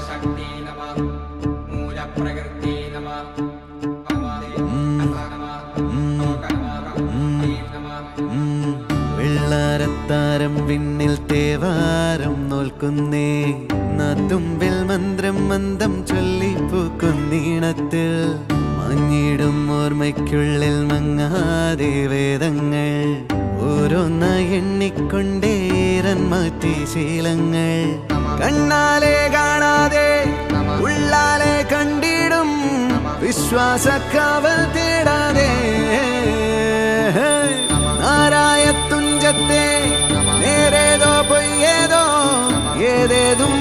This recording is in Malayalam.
ശക്തി നമഃ മൂലപ്രകൃതി നമഃ വെള്ളാരത്താരം വിണ്ണിൽ തേവാരം നോൽക്കുന്നേ നാത്തുമ്പിൽ മന്ത്രം മന്ദം ചൊല്ലിപ്പൂക്കുന്നീണത്തിൽ മഞ്ഞിടും ഓർമ്മയ്ക്കുള്ളിൽ മങ്ങാതെ വേദങ്ങൾ ഓരോന്നായി എണ്ണിക്കൊണ്ടേരൻ മാറ്റി ശീലങ്ങൾ കണ്ണാലെ കാണാതെ ഉള്ളാലെ കണ്ടിടും വിശ്വാസക്കാവൽ തേടാതെ നാരായത്തുഞ്ചത്തെ നേരേതോ പൊയ്യേതോ ഏതേതും